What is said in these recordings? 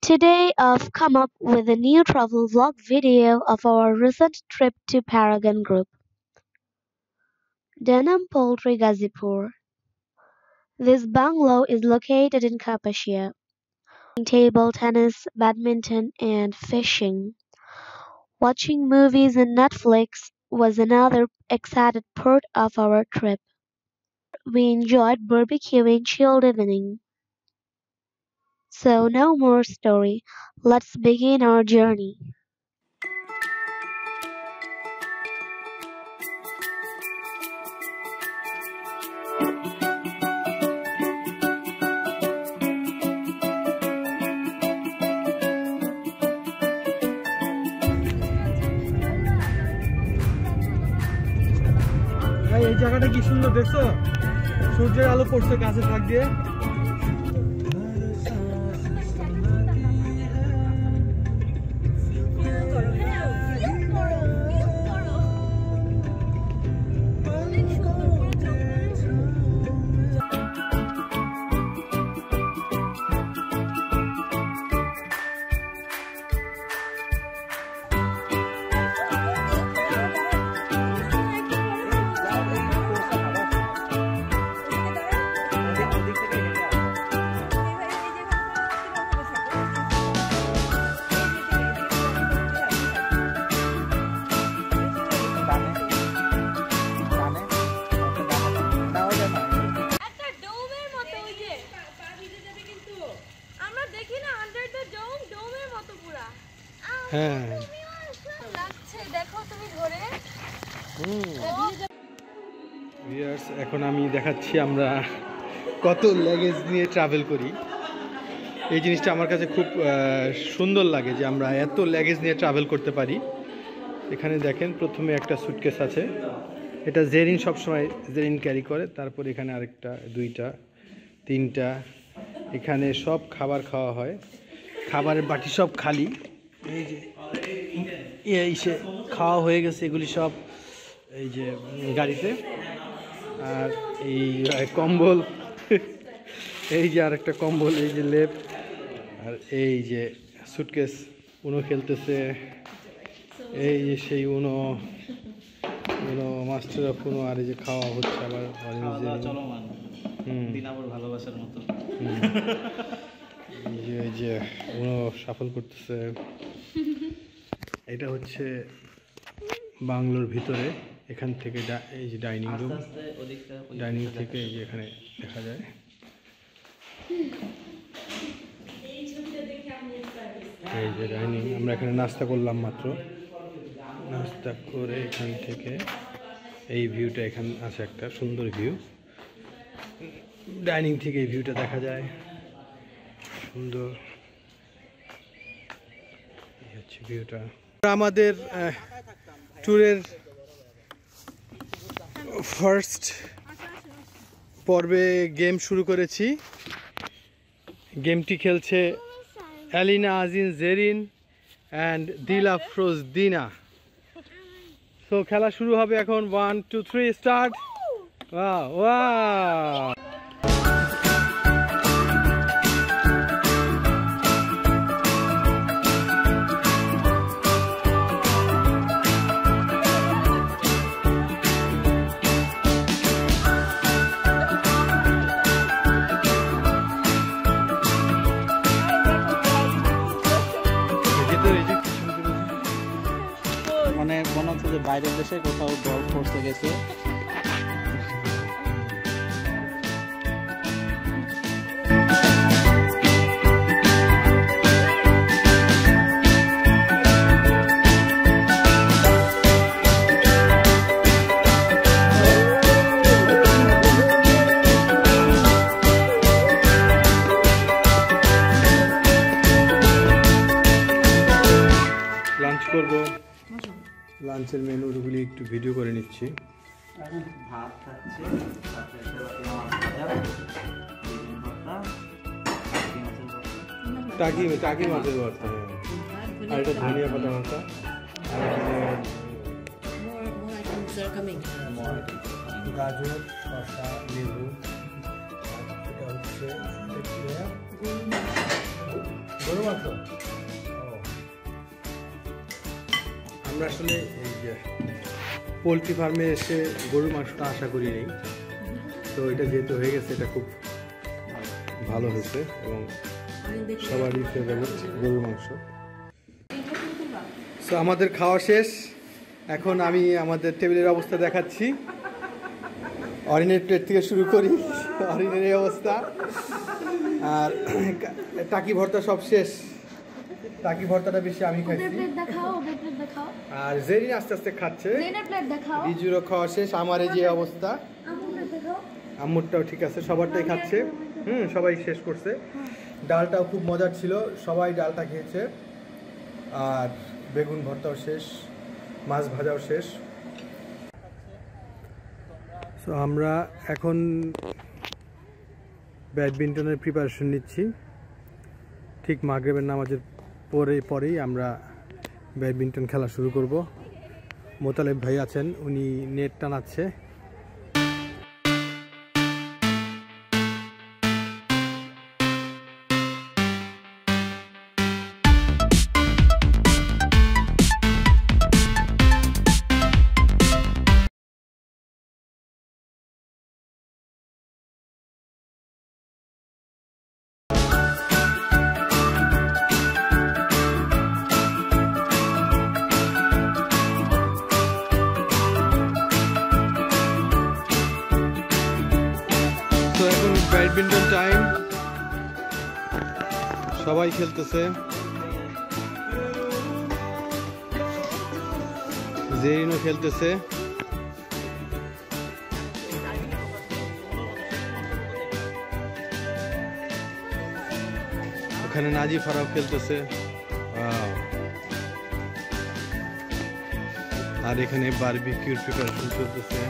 Today I've come up with a new travel vlog video of our recent trip to Paragon group. Denham Poultry Gazipur. This bungalow is located in Kapasia. Table tennis, badminton and fishing. Watching movies on Netflix was another excited part of our trip. We enjoyed barbecuing chilled evening. So no more story, let's begin our journey. এই জায়গাটা কি সুন্দর দেখছো, সূর্যের আলো পড়ছে গাছের ফাঁক দিয়ে। এখন আমি দেখাচ্ছি আমরা কত লাগেজ নিয়ে ট্রাভেল করি। এই জিনিসটা আমার কাছে খুব সুন্দর লাগে যে আমরা এত লাগেজ নিয়ে ট্রাভেল করতে পারি। এখানে দেখেন প্রথমে একটা সুটকেস আছে, এটা জেরিন সবসময় জেরিন ক্যারি করে। তারপর এখানে আরেকটা, দুইটা, তিনটা, এখানে সব খাবার খাওয়া হয়, খাবারের বাটি সব খালি। এই যে সে খাওয়া হয়ে গেছে, এগুলি সব এই যে গাড়িতে। আর এই কম্বল, এই যে আরেকটা কম্বল, এই যে লেপ, আর এই যে সুটকেস। উনো খেলতেছে, এই যে সেই উনো মাস্টার অফ উনো। আর এই যে খাওয়া হচ্ছে আবার ভালোবাসার মতো। এই যে উনো সাফল করতেছে। এটা হচ্ছে বাংলোর ভিতরে, এখান থেকে এই যে ডাইনিং রুম, ডাইনিং থেকে এই যে এখানে দেখা যায়। এই যে ডাইনিং, আমরা এখানে নাস্তা করলাম মাত্র। নাস্তা করে এখান থেকে এই ভিউটা, এখানে আছে একটা সুন্দর ভিউ, ডাইনিং থেকে এই ভিউটা দেখা যায় সুন্দর। এই হচ্ছে ভিউটা। আমাদের ট্যুরের ফার্স্ট পর্বে গেম শুরু করেছি। গেমটি খেলছে এলিনা, আজিন, জেরিন অ্যান্ড দিলা ফ্রোজদিনা। সো খেলা শুরু হবে এখন। 1 2 3 স্টার্ট। Wow wow. মানে মনে হচ্ছে যে বাইরের দেশে কোথাও গল্ফ করতে গেছে। লাঞ্চ করবো, লাঞ্চের মেনুগুলি একটু ভিডিও করে নিচ্ছি। ভাত খাচ্ছে, টাকি মাছের ভর্তা, আর এটা ধনিয়া পাতা ভর্তা, আর গাজর, শসা, লেবু, এটা হচ্ছে গরু মাংস আমরা আসলে এই যে পোলট্রি ফার্মে এসে গরুর মাংসটা আশা করি নেই, তো এটা যেহেতু হয়ে গেছে এটা খুব ভালো হয়েছে এবং সবারই ফেভারিট গরুর মাংস। সো আমাদের খাওয়া শেষ, এখন আমি আমাদের টেবিলের অবস্থা দেখাচ্ছি। অরিনের প্লেট থেকে শুরু করি, অরিনের এই অবস্থা। আর টাকি ভর্তা সব শেষ, টাকি ভর্তাটা বেশি আমি খাইছি। আর জেরিন আস্তে আস্তে খাচ্ছে, বিজুরও খাওয়া শেষ। আমার এই যে অবস্থা, আম্মুরটাও ঠিক আছে, সবারটাই খাচ্ছে। সবাই শেষ করছে। ডালটাও খুব মজার ছিল, সবাই ডালটা খেয়েছে। আর বেগুন ভর্তাও শেষ, মাছ ভাজাও শেষ। সো আমরা এখন ব্যাডমিন্টনের প্রিপারেশন নিচ্ছি। ঠিক মাগরিবের নামাজের পরেই আমরা ব্যাডমিন্টন খেলা শুরু করব। মোতালেব ভাই আছেন, উনি নেট টানাচ্ছে। তো এখন ব্যাডমিন্টন টাইম, সবাই খেলতেছে। জেরিনও খেলতেছে, ওখানে নাজিফারাও খেলতেছে। আর এখানে বারবিকিউর প্রিপারেশন চলতেছে।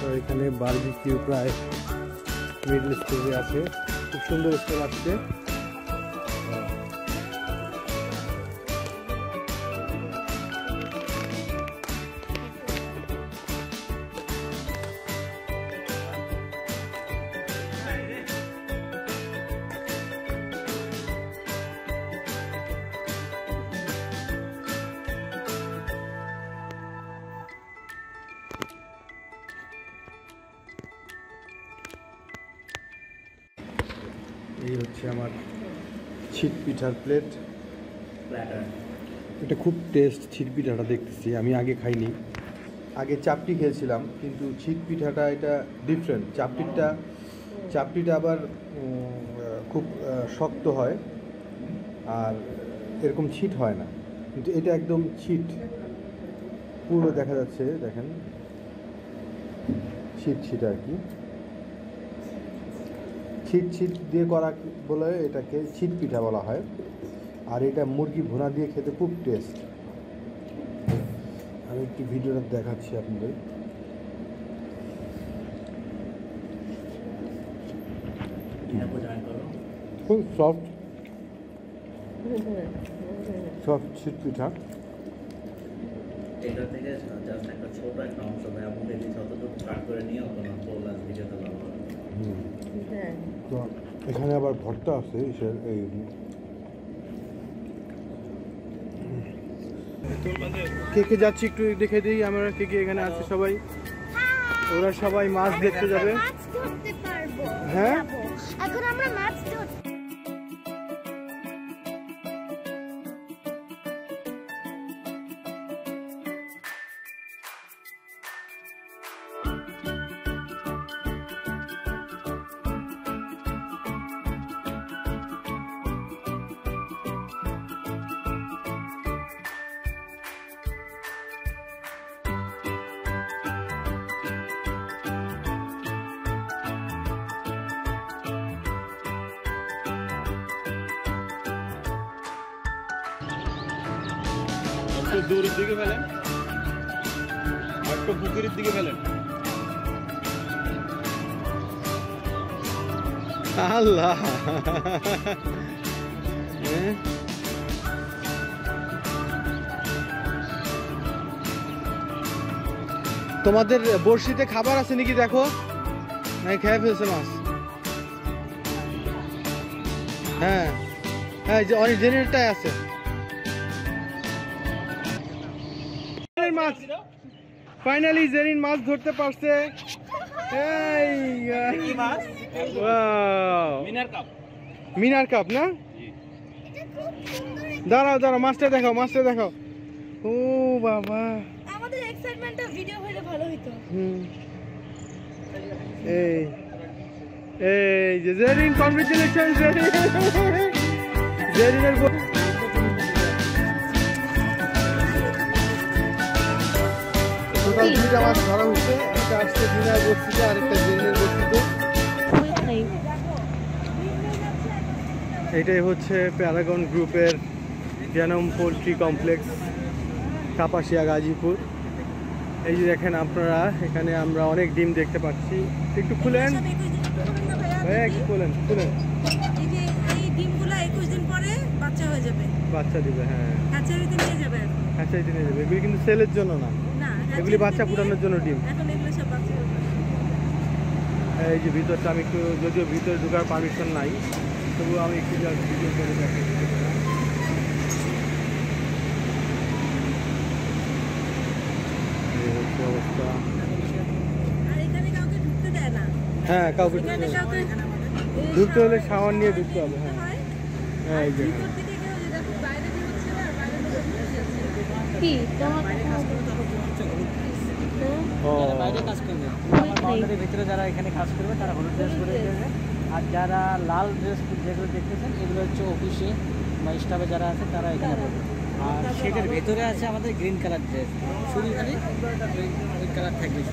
তো এখানে বারবিকিউ প্রায় মিডল স্টেজে আছে, খুব সুন্দর স্টেজ আসছে। এই হচ্ছে আমার ছিট পিঠার প্লেট। এটা খুব টেস্ট, ছিট পিঠাটা দেখতেছি। আমি আগে খাইনি, আগে চাপটি খেয়েছিলাম, কিন্তু ছিট পিঠাটা এটা ডিফারেন্ট। চাপটিটা আবার খুব শক্ত হয় আর এরকম ছিট হয় না, কিন্তু এটা একদম ছিট পুরো দেখা যাচ্ছে। দেখেন ছিট আর কি, ছিট দিয়ে করা বলে এটাকে ছিট পিঠা বলা হয়। আর এটা মুরগি ভুনা দিয়ে খেতে খুব টেস্ট। আমি একটু ভিডিওটা দেখাচ্ছি আপনাদের। খুব সফট ছিট পিঠা। এটা থেকে জাস্ট একটা ছোট একটা অংশ ভাই আপনাদের যতটুকু কাট করে নিয়ে অতটা পোলাস ভিডিওতে ব্যবহার করুন। তো এখানে আবার ভর্তা আছে এই কে কে যাচ্ছি একটু দেখে দিই আমরা, কে কে এখানে আছে সবাই। ওরা সবাই মাছ দেখতে যাবে। হ্যাঁ এখন আমরা মাছ ধরতে একটু দূরের দিকে ফেলেন, একটু পুকুরের দিকে ফেলেন। আল্লাহ, তোমাদের বড়শিতে খাবার আছে নাকি দেখো? নাই, খেয়ে ফেলছে মাছ। হ্যাঁ হ্যাঁ, যে অনেক জেনারেটাই আছে মাছ। ফাইনালি জেরিন মাছ ধরতে পারছে। মিনার কাপ না? দাঁড়াও দাঁড়াও, মাছটা দেখাও, মাছটা দেখাও। ও বাবা, আমাদের এক্সাইটমেন্টটা ভিডিও হলে ভালো হতো। এই এই যে জেরিন, কংগ্রেচুলেশন জেরিন। জেরিনের টোটাল 2টা মাছ ধরা হচ্ছে। একটা আসছে দিনার বস্তিতে, আরেকটা জেরিনের বস্তিতে। এটাই হচ্ছে প্যারাগন গ্রুপের genome poultry complex, Kapasia Gazipur. এই যে দেখেন আপনারা, এখানে আমরা অনেক ডিম দেখতে পাচ্ছি। একটু খুলেন, একটু খুলেন, খুলেন। এই ডিমগুলো 21 দিন পরে বাচ্চা হয়ে যাবে, বাচ্চা দিবে। হ্যাঁ, হ্যাচারিতে নিয়ে যাবে। হ্যাচারিতে নিয়ে যাবে। এগুলি কিন্তু সেলের জন্য না, এগুলি বাচ্চা ফুটানোর জন্য ডিম। এখন এগুলো সব বাচ্চা হবে। এই যে ভিতরটা আমি একটু, যদিও ভিতরে ঢোকার পারমিশন নাই, তবু আমি একটু ভিডিও করে দেখাই। এই হচ্ছে অবস্থা। আর এখানে কাউকে ঢুকতে দেয় না। হ্যাঁ, কাউকে এখানে কাউকে ঢুকতে হলে শাওয়ার নিয়ে ঢুকতে হবে। হ্যাঁ হ্যাঁ, এই যে ভিতর থেকে কেউ দেখো বাইরে বের হচ্ছে না, আর বাইরে লোক ঢুকে যাচ্ছে। কি তোমার বাইরে কাজ করবে, আমার বাউন্ডারির ভিতরে যারা এখানে কাজ করবে তারা হলুদ ড্রেস পরে যাবে। আর যারা লাল ড্রেস যেগুলো দেখতেছেন এগুলো হচ্ছে অফিসে বা স্টাফে যারা আছে তারা এখানে করবে। আর সেটার ভেতরে আছে আমাদের গ্রিন কালার ড্রেস, শুধু খালি ওই কালার থাকবে।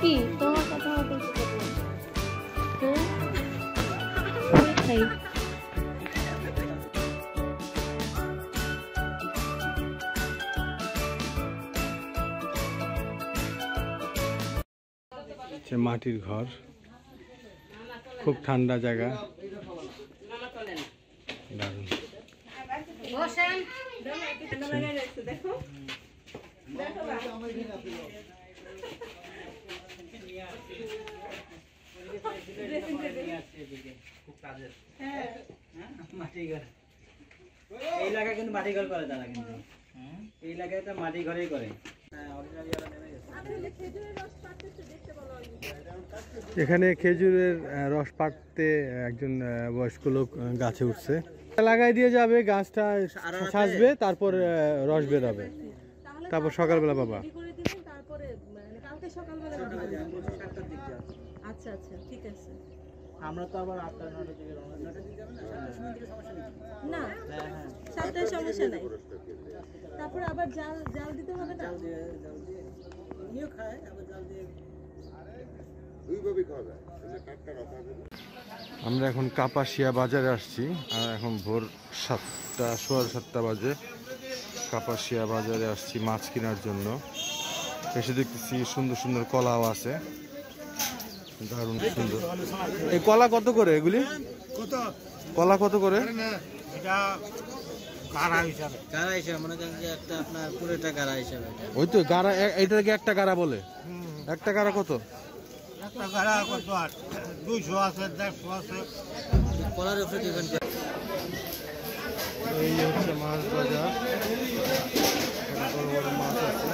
কি তোমার কথা মতো হ্যাঁ, মাটির ঘর, খুব ঠান্ডা জায়গা, দারুণ। এই এলাকায় কিন্তু মাটি ঘর করে তারা, কিন্তু এই এলাকায় তো মাটি ঘরেই করে। এখানে খেজুরের রস পাড়তে একজন বয়স্ক লোক গাছে উঠছে, লাগাই দিয়ে যাবে, গাছটা সাজবে, তারপর রস বের হবে, তারপর সকালবেলা পাবা। তারপরে কালকে সকালবেলা। আচ্ছা আচ্ছা, ঠিক আছে। আমরা তো আবার 8টা 9টার দিকে রওনা দিতে না, 7টায় সমস্যা নাই। তারপরে আবার জাল দিতে হবে না? উনিও খায়, আবার জাল দিয়ে আমরা এখন কাপাসিয়া বাজারে আসছি, আর এখন ভোর 7টা, 7:15 বাজে। কাপাসিয়া বাজারে আসছি মাছ কেনার জন্য। এসে দেখতেছি সুন্দর সুন্দর কলাও আছে, দারুণ সুন্দর। এই কলা কত করে এগুলি? কলা কত করে? গাড়া হিসাবে মনে করেন যে একটা আপনার পুরোটা গাড়া হিসাবে। ওই তো গাড়া, এটাকে একটা গাড়া বলে। একটা গাড়া কত? একটা গাড়া কত? 200 আছে, 150 আছে। কলার উপরে ডিপেন্ড করে। এই হচ্ছে মাছ বাজার, বড় বড় মাছ আছে।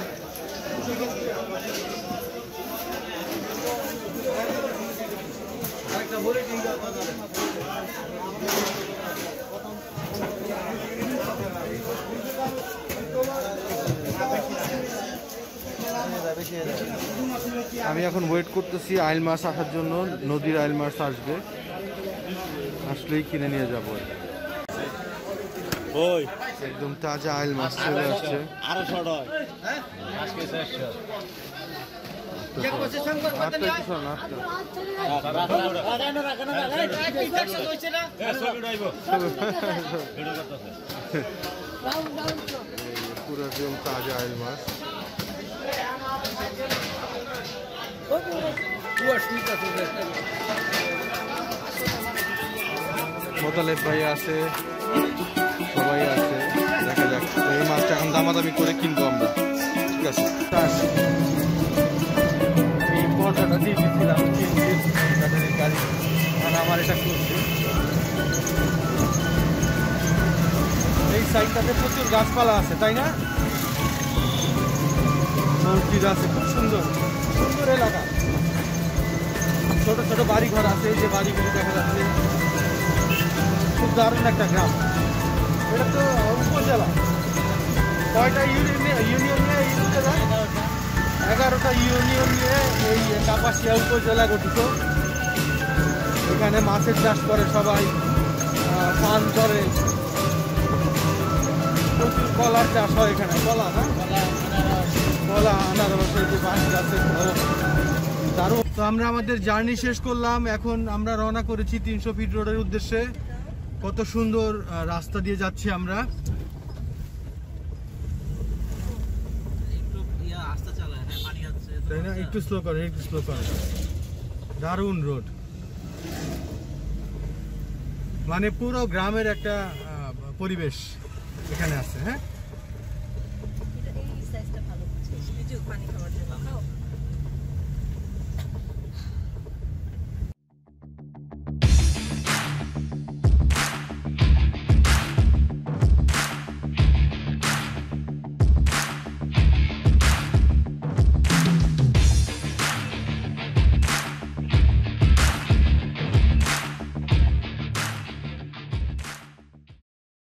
আমি এখন ওয়েট করতেছি আইল মাছ আসার জন্য। নদীর আইল মাছ আসবে, আসলেই কিনে নিয়ে যাবো। ওই একদম তাজা আইল মাছ চলে আসছে। আরো ছোট হয় আজকে 400 পুরো একদম তাজা আইল মাছ। মোতালেব ভাই আছে, সবাই আছে, দেখা যাক। এই মাছটা এখন দামাদামি করে কিনবো আমরা, ঠিক আছে। এই পর্দাটা দিয়ে দিচ্ছিলাম গাড়ি, আর আমার এটা করছে। এই সাইডটাতে প্রচুর গাছপালা আছে, তাই না? মসজিদ আছে, খুব সুন্দর সুন্দর এলাকা। ছোট ছোট বাড়ি ঘর আছে, এই যে বাড়িগুলো দেখা যাচ্ছে। খুব দারুণ একটা গ্রাম। এটা তো উপজেলা। কয়টা ইউনিয়ন নিয়ে এই উপজেলা? 11টা ইউনিয়ন নিয়ে এই কাপাসিয়া উপজেলা গঠিত। এখানে মাছের চাষ করে সবাই, পান করে, প্রচুর কলার চাষ হয় এখানে। কলা না, কলা, আনারস, এই যে বাঁশ গাছের দারুণ। তো আমরা আমাদের জার্নি শেষ করলাম। এখন আমরা রওনা করেছি 300 ফিট রোডের উদ্দেশ্যে। কত সুন্দর রাস্তা দিয়ে যাচ্ছি আমরা। তাই না? একটু স্লো করেন, একটু স্লো করেন। দারুণ রোড, মানে পুরো গ্রামের একটা পরিবেশ এখানে আছে। হ্যাঁ, এই সাইজটা ভালো, পানি খাওয়ার জন্য।